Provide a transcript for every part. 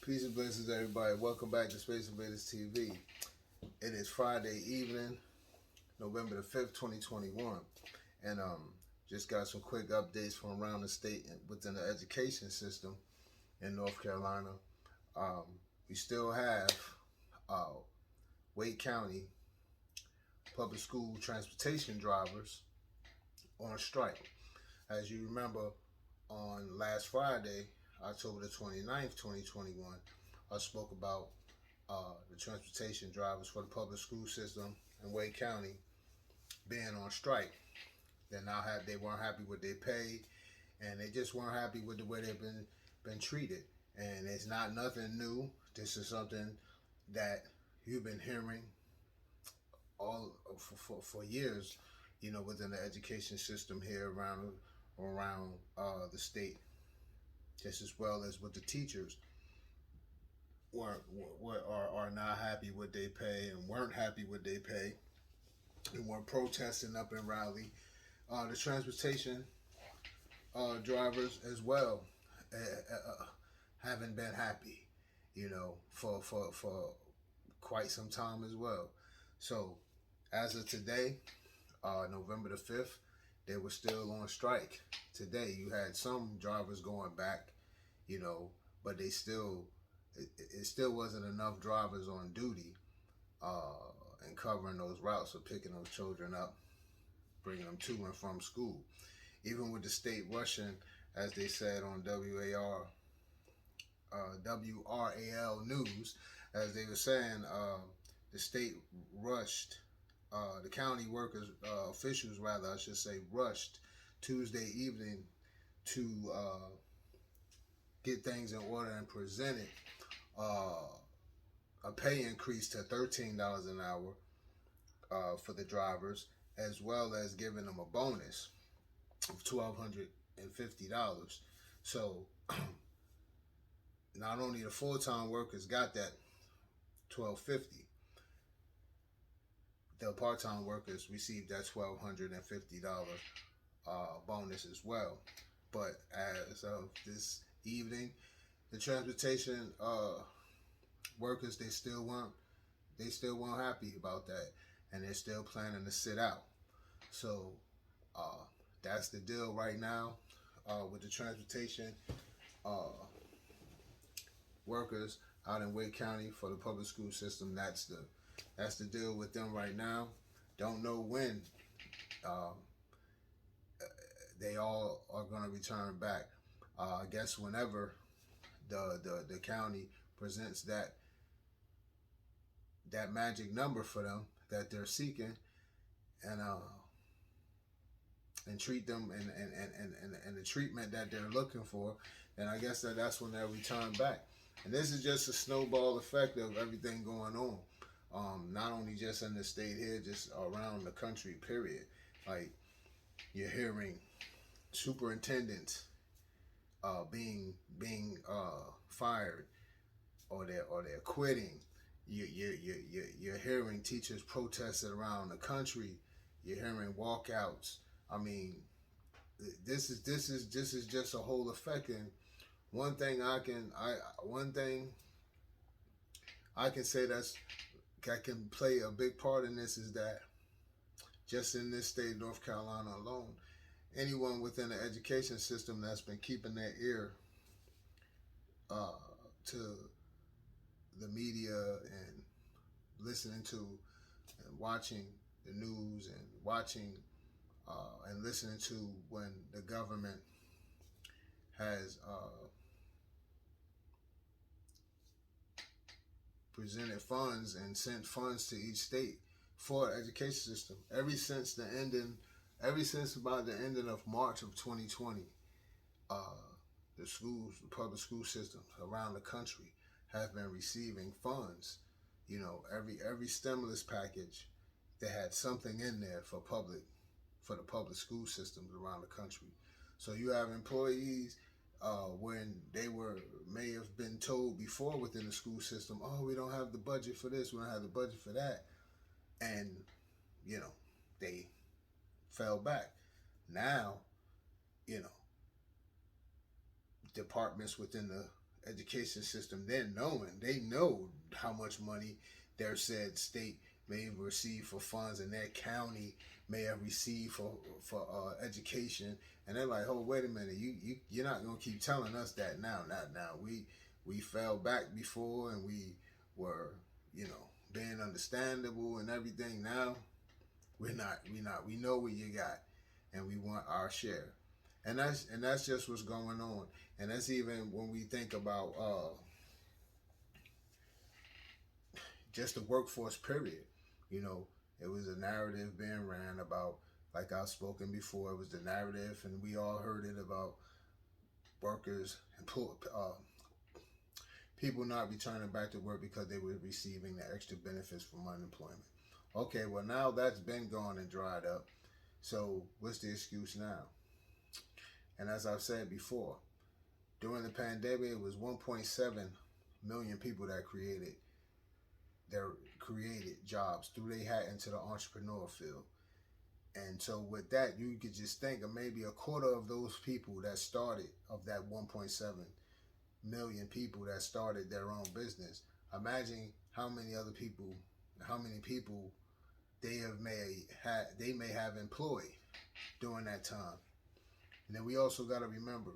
Peace and blessings, everybody. Welcome back to Space Invaders TV. It is Friday evening, November the 5th, 2021. And just got some quick updates from around the state and within the education system in North Carolina. We still have Wake County public school transportation drivers on strike. As you remember, on last Friday, October the 29th, 2021, I spoke about the transportation drivers for the public school system in Wake County being on strike. They weren't happy with their pay, and they just weren't happy with the way they've been treated. And it's not nothing new. This is something that you've been hearing all for years, within the education system here around the state, just as well as with the teachers are not happy with their pay and weren't happy with their pay and were protesting up in Raleigh. The transportation drivers as well haven't been happy, for quite some time as well. So as of today, November the 5th, they were still on strike. Today you had some drivers going back, but it still wasn't enough drivers on duty and covering those routes or picking those children up, bringing them to and from school. Even with the state rushing, as they said on WRAL News, as they were saying, the state rushed, the county workers, officials rather, I should say, rushed Tuesday evening to get things in order and presented a pay increase to $13 an hour for the drivers, as well as giving them a bonus of $1,250. So not only the full-time workers got that $1,250, the part-time workers received that $1,250 bonus as well. But as of this evening, the transportation workers, they still weren't happy about that, and they're still planning to sit out. So that's the deal right now with the transportation workers out in Wake County for the public school system. That's the deal with them right now. Don't know when they all are going to return back. I guess whenever the county presents that magic number for them that they're seeking, and treat them and the treatment that they're looking for, then I guess that's when they'll return back. And this is just a snowball effect of everything going on. Not only just in the state here, just around the country, period. Like, you're hearing superintendents being fired, or they're quitting. You're hearing teachers protested around the country. You're hearing walkouts. I mean, this is just a whole effect. And one thing I can say that can play a big part in this is that just in this state of North Carolina alone, anyone within the education system that's been keeping their ear to the media and listening to and watching the news and watching and listening to when the government has presented funds and sent funds to each state for the education system. Ever since about the ending of March of 2020, the schools, the public school systems around the country have been receiving funds. Every stimulus package, they had something in there for the public school systems around the country. So you have employees when they may have been told before within the school system, oh, we don't have the budget for this, we don't have the budget for that, and they fell back. Now, departments within the education system, they know how much money their said state may receive for funds and their county may have received for education, and they're like, oh, wait a minute, you're not gonna keep telling us that now. Not now. We fell back before and we were, being understandable and everything. Now we're not. We know what you got, and we want our share. And that's just what's going on. And that's even when we think about just the workforce period. It was a narrative being ran about, like I've spoken before, it was the narrative, and we all heard it about workers and people not returning back to work because they were receiving the extra benefits from unemployment. Okay, well, now that's been gone and dried up. So what's the excuse now? And as I've said before, during the pandemic, it was 1.7 million people that created jobs, threw their hat into the entrepreneur field. And so with that, you could just think of maybe a quarter of those people that started, of that 1.7 million people that started their own business. Imagine how many people they may have employed during that time. And then we also got to remember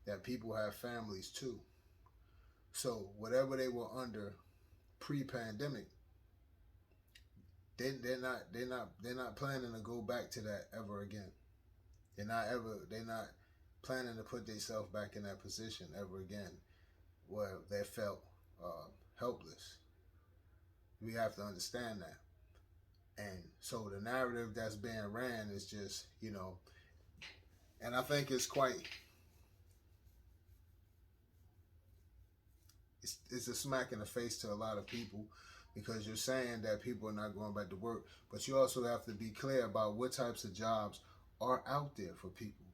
that people have families too. So whatever they were under pre-pandemic, they're not planning to go back to that ever again. They're not planning to put themselves back in that position ever again, where they felt helpless. We have to understand that. And so the narrative that's being ran is just, and I think it's it's a smack in the face to a lot of people, because you're saying that people are not going back to work, but you also have to be clear about what types of jobs are out there for people.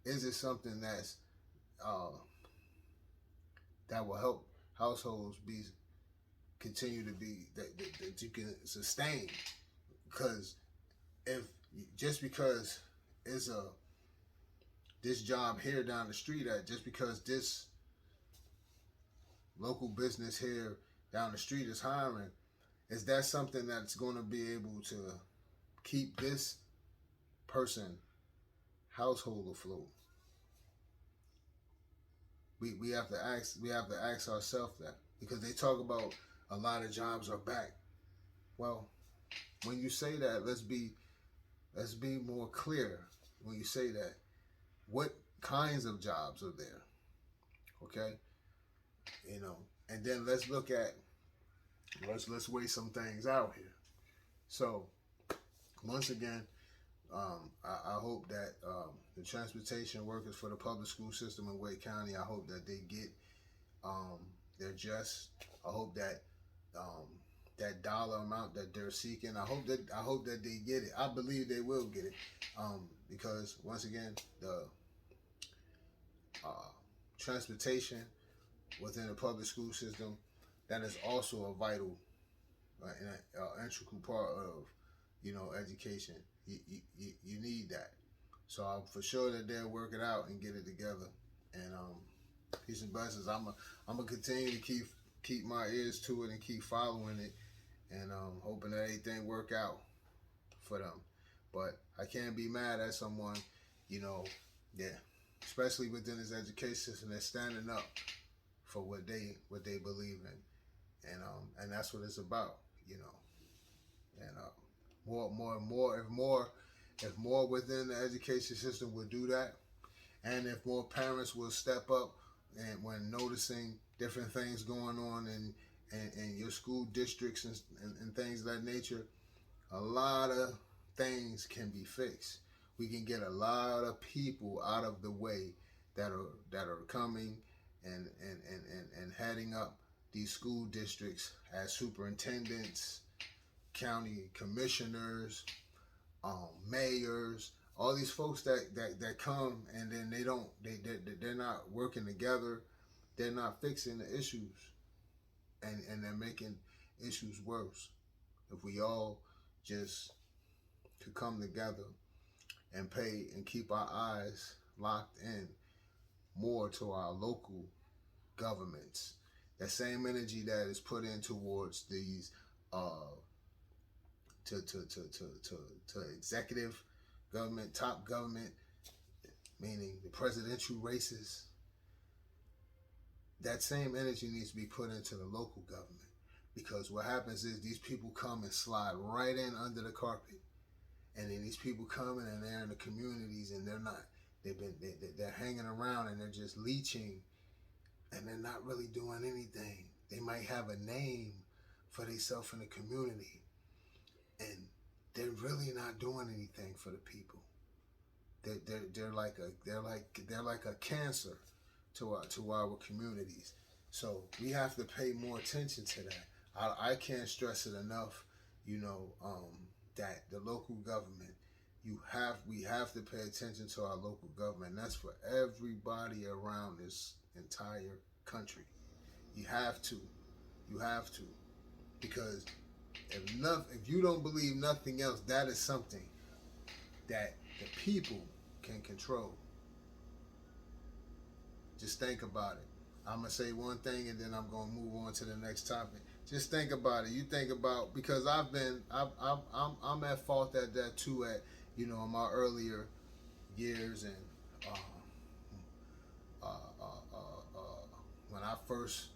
Is it something that's that will help households continue to be that you can sustain? Because just because it's this job here down the street, just because this local business here down the street is hiring, is that something that's going to be able to keep this person household afloat? We have to ask ourselves that, because they talk about a lot of jobs are back. Well, when you say that, let's be more clear. When you say that, what kinds of jobs are there? Okay, and then let's look at let's weigh some things out here. So once again, I hope that the transportation workers for the public school system in Wake County, I hope that they get their just. I hope that that dollar amount that they're seeking, I hope that they get it. I believe they will get it, because once again, the transportation within the public school system, that is also a vital and an integral part of education. You need that. So I'm for sure that they'll work it out and get it together. And peace and blessings. I'm gonna continue to keep my ears to it and keep following it, and hoping that everything work out for them. But I can't be mad at someone, especially within this education system, that's standing up for what they believe in, and that's what it's about, and if more within the education system would do that, and if more parents will step up and when noticing different things going on in your school districts and things of that nature, a lot of things can be fixed. We can get a lot of people out of the way that are coming and heading up these school districts as superintendents, county commissioners, mayors, all these folks that come, and then they're not working together, they're not fixing the issues, and they're making issues worse. If we all just could come together and pay and keep our eyes locked in more to our local governments. That same energy that is put in towards these to executive government, top government, meaning the presidential races, that same energy needs to be put into the local government. Because what happens is these people come and slide right in under the carpet. And then these people come in and they're in the communities and they're hanging around and they're just leeching and they're not really doing anything. They might have a name for themselves in the community and they're really not doing anything for the people. They're like a cancer to our communities. So we have to pay more attention to that. I can't stress it enough, that the local government, we have to pay attention to our local government. And that's for everybody around this entire country. You have to, because if you don't believe nothing else, that is something that the people can control. Just think about it. I'm gonna say one thing and then I'm gonna move on to the next topic. Just think about it. You think about, because I'm at fault at that too, at in my earlier years, and when I first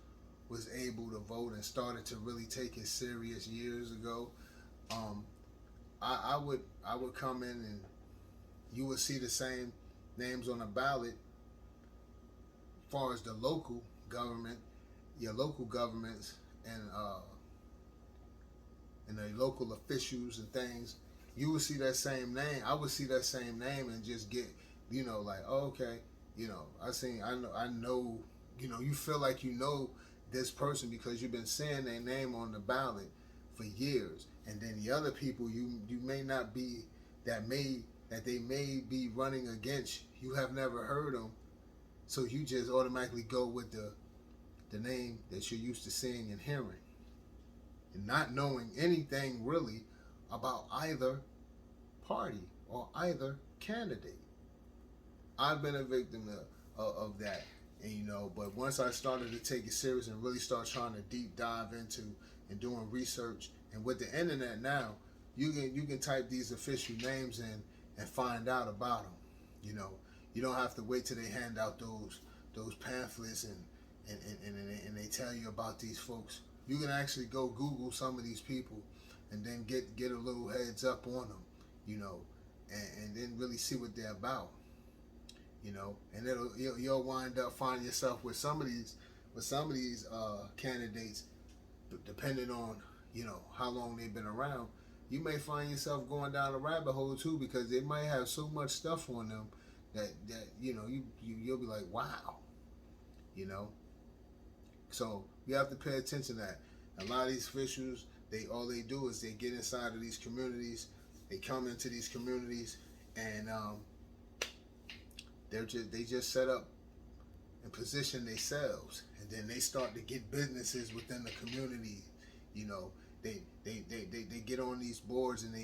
was able to vote and started to really take it serious years ago, I would come in and you would see the same names on the ballot as far as the local government, your local governments, and the local officials and things. You would see that same name. I would see that same name and just get, like, oh, okay, I know, you feel like you know this person because you've been saying their name on the ballot for years. And then the other people you may not be, that they may be running against, you have never heard them. So you just automatically go with the name that you're used to seeing and hearing, and not knowing anything really about either party or either candidate. I've been a victim of that, and but once I started to take it serious and really start trying to deep dive into and doing research, and with the internet now, you can type these official names in and find out about them. You don't have to wait till they hand out those pamphlets and they tell you about these folks. You can actually go Google some of these people and then get a little heads up on them, and then really see what they're about, and you'll wind up finding yourself with some of these candidates, depending on how long they've been around. You may find yourself going down a rabbit hole too, because they might have so much stuff on them that you'll be like, wow, So you have to pay attention to that. A lot of these officials, all they do is they get inside of these communities, they come into these communities, and they just set up and position themselves, and then they start to get businesses within the community. They get on these boards and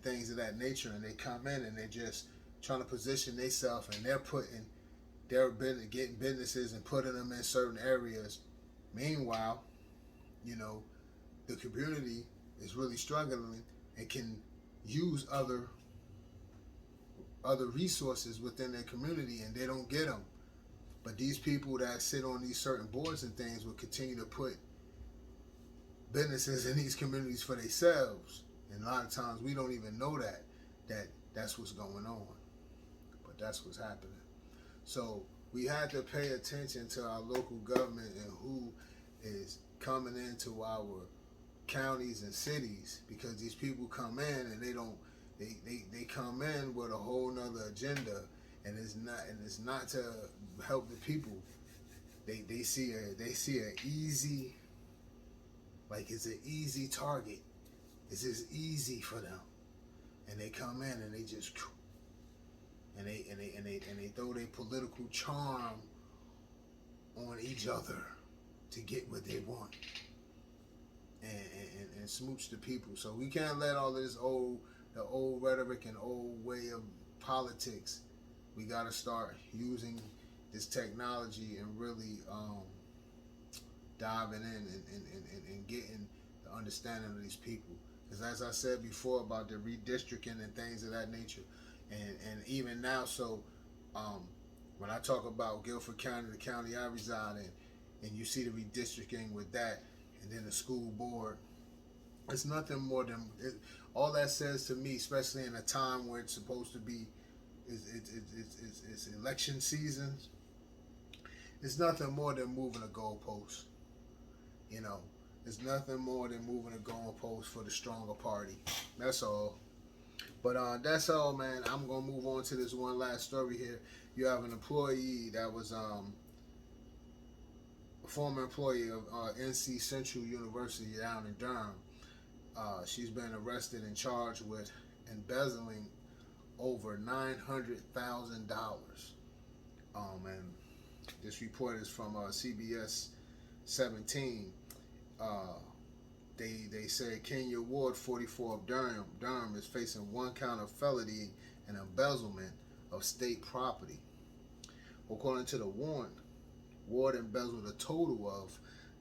things of that nature, and they come in and they're just trying to position themselves, and they're getting businesses and putting them in certain areas. Meanwhile, the community is really struggling and can use other resources within their community, and they don't get them. But these people that sit on these certain boards and things will continue to put businesses in these communities for themselves. And a lot of times we don't even know that's what's going on. But that's what's happening. So we have to pay attention to our local government and who is coming into our counties and cities, because these people come in and they come in with a whole nother agenda, and it's not to help the people. They see an easy, like it's an easy target. It's just easy for them, and they come in and they just and they throw their political charm on each other to get what they want and smooch the people. So we can't let all this the old rhetoric and old way of politics. We got to start using this technology and really diving in and getting the understanding of these people. Because as I said before about the redistricting and things of that nature, and even now, so when I talk about Guilford County, the county I reside in, and you see the redistricting with that, and then the school board, it's nothing more than all that says to me, especially in a time where it's supposed to be it's election season. It's nothing more than moving a goalpost. You know, it's nothing more than moving a goalpost for the stronger party. That's all. But that's all, man. I'm gonna move on to this one last story here. You have an employee that was a former employee of NC Central University down in Durham. She's been arrested and charged with embezzling over $900,000. And this report is from CBS 17. They say Kenya Ward, 44 of Durham, is facing one count of felony and embezzlement of state property. According to the warrant, Ward embezzled a total of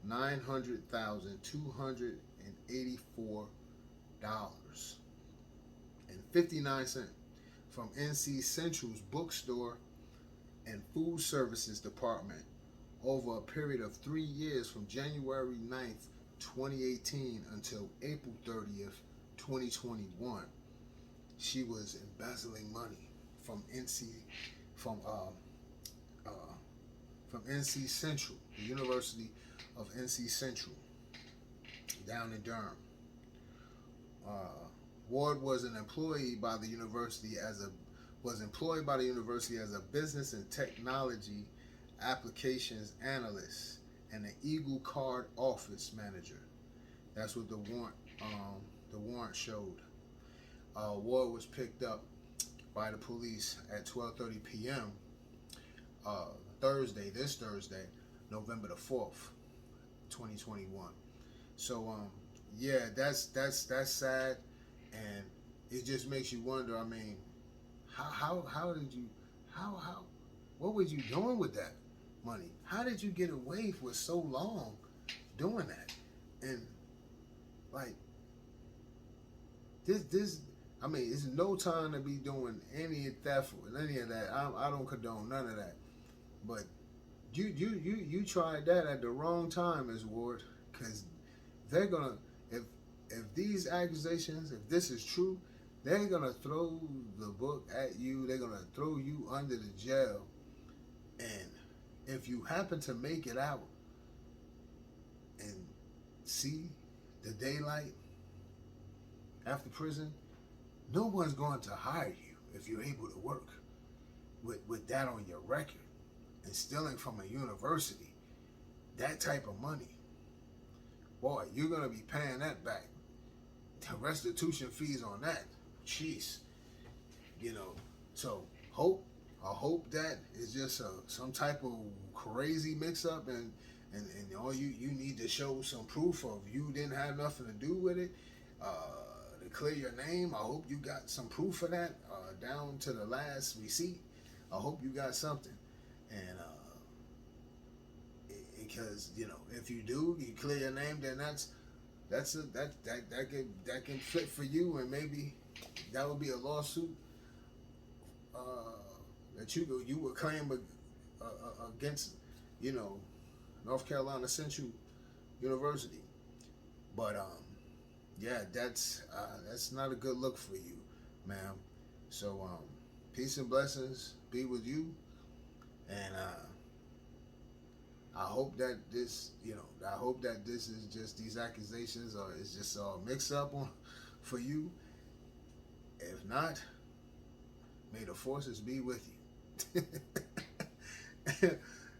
$900,284.59 from NC Central's bookstore and food services department over a period of 3 years from January 9th, 2018 until April 30th, 2021. She was embezzling money from NC Central, the University of NC Central, down in Durham. Ward was employed by the university as a business and technology applications analyst and an Eagle Card office manager. That's what the warrant showed. Ward was picked up by the police at 12:30 p.m. This Thursday, November the 4th, 2021. So yeah, that's sad, and it just makes you wonder. I mean, how what were you doing with that money? How did you get away for so long doing that? And like this I mean, it's no time to be doing any theft or any of that. I don't condone none of that. But you tried that at the wrong time, Ms. Ward, because they're gonna if these accusations, if this is true, they're gonna throw the book at you. They're gonna throw you under the jail. And if you happen to make it out and see the daylight after prison, no one's going to hire you if you're able to work with that on your record. And stealing from a university, that type of money, boy, you're going to be paying that back. The restitution fees on that, jeez. You know, so I hope that is just some type of crazy mix-up, and all you need to show some proof of you didn't have nothing to do with it, to clear your name. I hope you got some proof of that, down to the last receipt. I hope you got something. And because if you do, you clear your name, then that can flip for you, and maybe that would be a lawsuit that you would claim against North Carolina Central University. But yeah, that's not a good look for you, ma'am. So peace and blessings be with you. And I hope that this, is just these accusations, or it's just all mixed up for you. If not, may the forces be with you.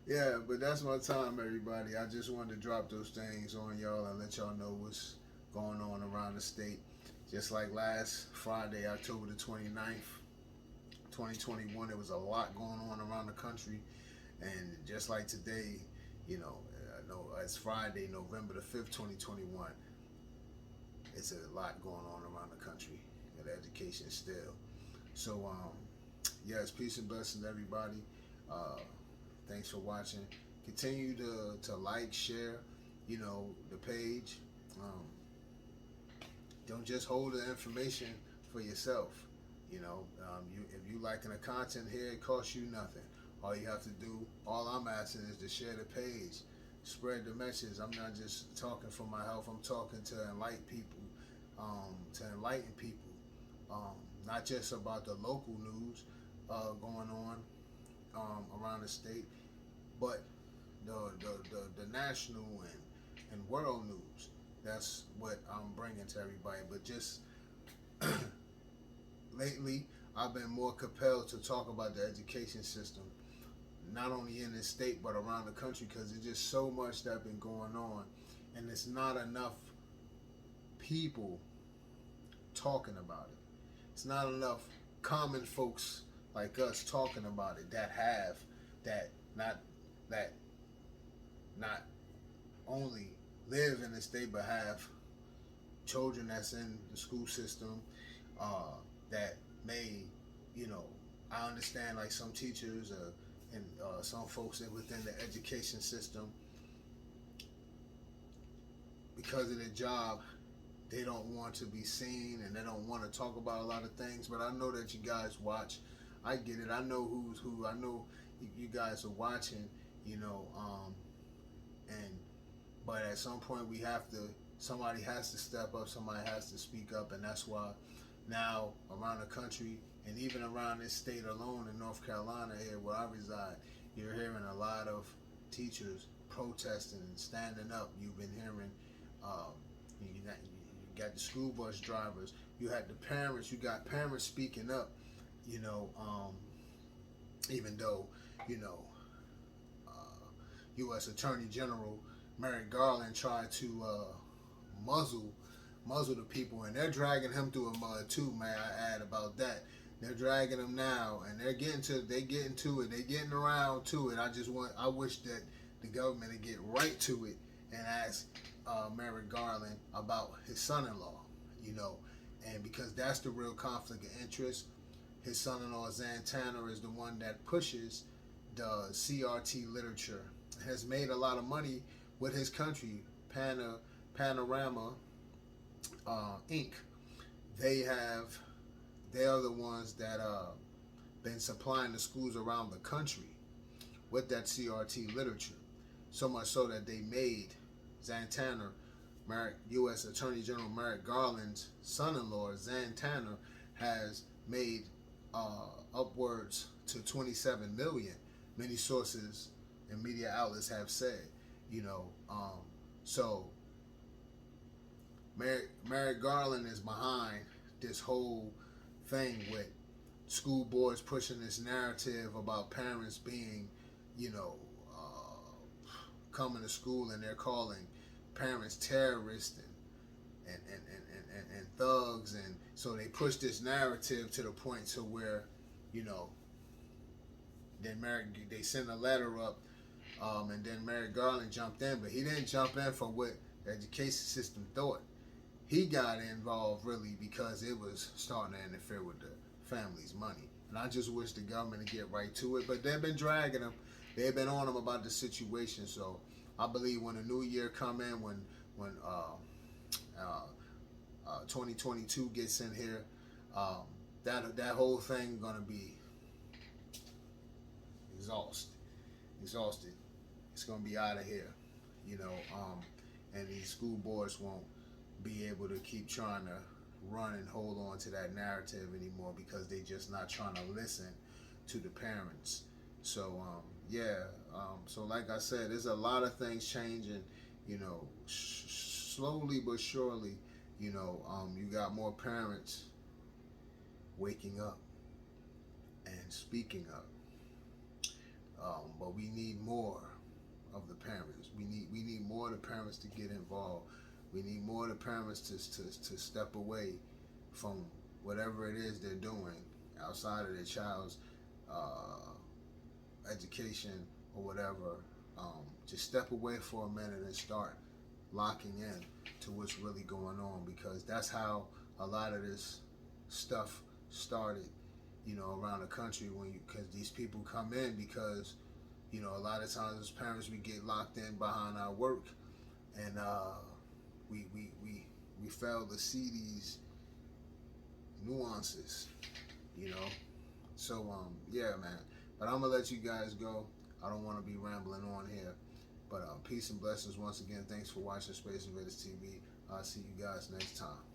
Yeah, but that's my time, everybody. I just wanted to drop those things on y'all and let y'all know what's going on around the state. Just like last Friday, October the 29th, 2021, there was a lot going on around the country. And just like today, I know it's Friday, November the 5th, 2021, it's a lot going on around the country with education still. So, yes, peace and blessings, everybody. Thanks for watching. Continue to like, share, the page. Um, don't just hold the information for yourself. If you liking the content here, it costs you nothing. All you have to do, all I'm asking is to share the page, spread the message. I'm not just talking for my health. I'm talking to enlighten people, not just about the local news going on around the state, but the national and world news. That's what I'm bringing to everybody. But just lately, I've been more compelled to talk about the education system, not only in this state but around the country, because there's just so much that's been going on, and it's not enough people talking about it. It's not enough common folks like us talking about it that not only live in the state but have children that's in the school system that may, I understand, like some teachers and some folks within the education system, because of their job, they don't want to be seen and they don't want to talk about a lot of things. But I know that you guys watch. I get it. I know who's who. I know you guys are watching, but at some point somebody has to step up, somebody has to speak up, and that's why now around the country and even around this state alone in North Carolina here where I reside, you're hearing a lot of teachers protesting and standing up. You've been hearing, you got the school bus drivers, you got parents speaking up, even though, U.S. Attorney General Merrick Garland tried to muzzle the people, and they're dragging him through a mud too. May I add about that? They're dragging him now, and they're getting around to it. I wish that the government would get right to it and ask Merrick Garland about his son-in-law, and because that's the real conflict of interest. His son-in-law Zan Tanner is the one that pushes the CRT literature, has made a lot of money with his country, Panorama Inc. They are the ones that been supplying the schools around the country with that CRT literature. So much so that they made Zan Tanner, U.S. Attorney General Merrick Garland's son-in-law, Zan Tanner, has made upwards to $27 million. Many sources and media outlets have said, so Merrick Garland is behind this whole thing with school boards pushing this narrative about parents being, coming to school and they're calling parents terrorists and thugs, and so they push this narrative to the point to where, then they sent a letter up, and then Merrick Garland jumped in, but he didn't jump in for what the education system thought. He got involved really because it was starting to interfere with the family's money. And I just wish the government would get right to it. But they've been dragging him. They've been on him about the situation. So I believe when the new year come in, when 2022 gets in here, that whole thing gonna be exhausted. It's gonna be out of here, and these school boards won't be able to keep trying to run and hold on to that narrative anymore because they just not trying to listen to the parents. So so like I said, there's a lot of things changing, slowly but surely. You got more parents waking up and speaking up, but we need more of the parents. We need more of the parents to get involved. We need more of the parents to step away from whatever it is they're doing outside of their child's education or whatever. Just step away for a minute and start locking in to what's really going on, because that's how a lot of this stuff started, around the country, because these people come in because, a lot of times as parents we get locked in behind our work, and we fail to see these nuances, you know. So yeah, man. But I'm gonna let you guys go. I don't want to be rambling on here. But peace and blessings once again. Thanks for watching Space Invaders TV. I'll see you guys next time.